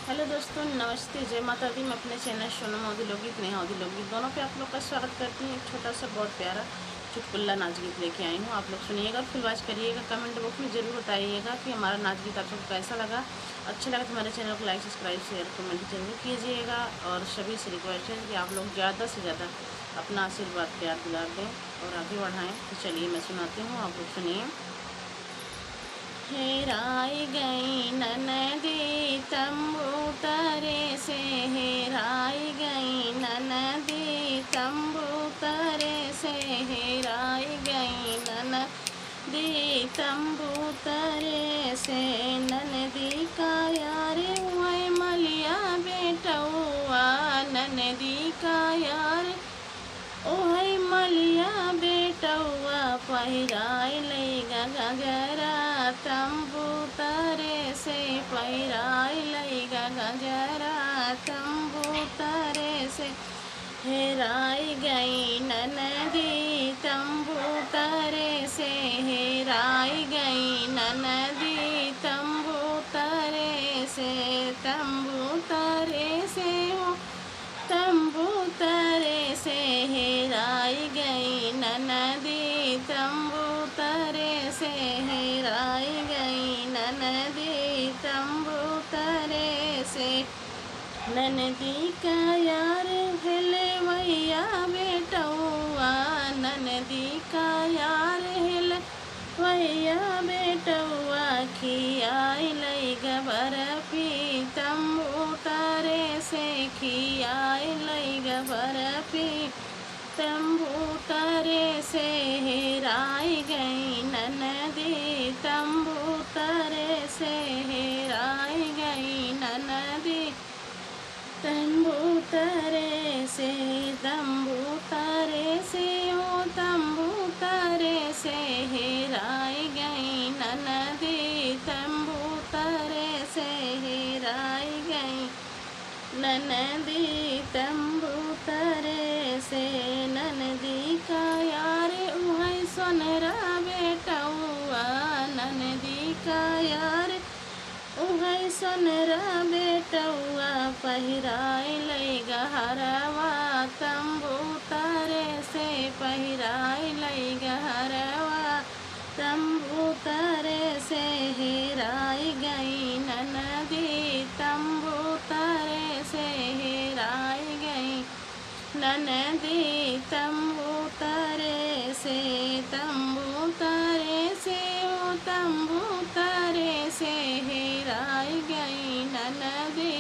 Hello दोस्तों, नमस्ते, जय माता दी। मैं अपने चैनल सोनम औद्योगिक नेहा औद्योगिक दोनों पे आप लोग का स्वागत करती हूँ। एक छोटा सा बहुत प्यारा चुटकुल्ला नाच गीत लेके आई हूँ। आप लोग सुनिएगा, फुल वॉच करिएगा। कमेंट बॉक्स में ज़रूर बताइएगा कि हमारा नाच गीत आप सबको कैसा लगा। अच्छा लगा तो हमारे चैनल को लाइक, सब्सक्राइब, शेयर, कमेंट जरूर कीजिएगा। और सभी से रिक्वेस्ट है कि आप लोग ज़्यादा से ज़्यादा अपना आशीर्वाद प्यार दिला दें और आगे बढ़ाएँ। तो चलिए मैं सुनाती हूँ, आप लोग सुनिए। हेराई गई ननदी तंबू तरे से, हेराई गई ननदी तंबू तरे से, हेराई गई ननदी तंबू तरे से। ननदी का यार हुए मलिया बेटौआ, ननदी का यार ओहै मलिया बेटौआ, पहिराई लैगा गजरा तंबू तरे से, पहिराई लैगा गजरा तंबू तरे से। हेराई गई ननदी तंबू तरे से, हेराई गई ननदी तंबू तरे से। तंबू तरे से हो तंबू तरे से, हेराई गई ननदी तंबू तरे से, हेराई गई ननदी तंबू तरे से। ननदी का यार हेलवैया बेटौआ, ननदी का यार हेलवैया बेटौआ, खियाई लैगा बर्फी तंबू तरे से, खियाई लैगा बर्फी तंबू तरे से। हेराई गई ननदी तंबू तरे से, हेराई गई ननदी तंबू तरे से। तंबू तरे से ओ तंबू तरे से, हेराई गई ननदी तंबू तरे से, हेराई गई ननदी तंबू तरे से। ननदी का यार उहै सोनरा बेटौआ, ननदी का यार उहै सोनरा बेटौआ, पहिराई लैगा हरवा तंबू तरे से, पहिराई लैगा हरवा तंबू तरे से। हेराई गई ननदी तंबू तरे से, हेराई गई ननदी तंबू तरे से। तंबू तरे से ओ तंबू तरे से, हेराई गई ननदी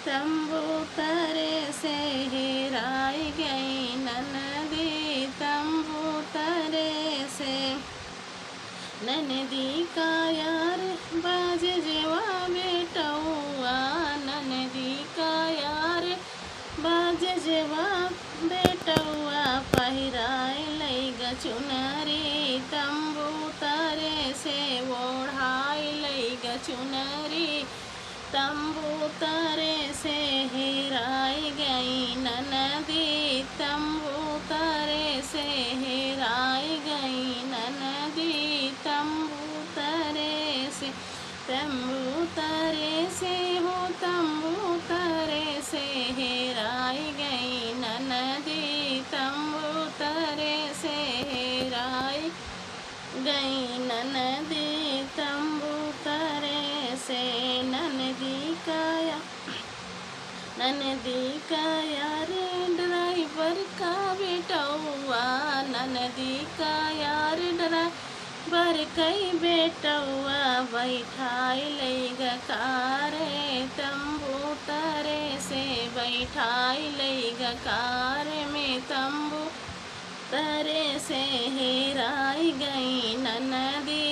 तंबू तरे से, हेराई गई ननदी तंबू तरे से। ननदी का यार बाज जेवा बेटौआ, ननदी का यार बाज जेवा बेटौआ, पहिराई लैगा चुनरी तंबू तरे से, ओढ़ाई लैगा चुनरी तंबू तरे से। हेराई गई ननदी तंबू तरे से, हेराई गई ननदी तंबू तरे से। तंबू तरे से हो तंबू तरे से, हेराई गई ननदी तंबू तरे से, हेराई गई ननदी तंबू तरे से। ननदी का यार ड्राइवर का बेटौआ, ननदी का यार ड्राइवर कई बेटौआ, बैठाई लैगा कारे तंबू तरे से, बैठाई लैगा कार में तंबू तरे से। हेराई गई ननदी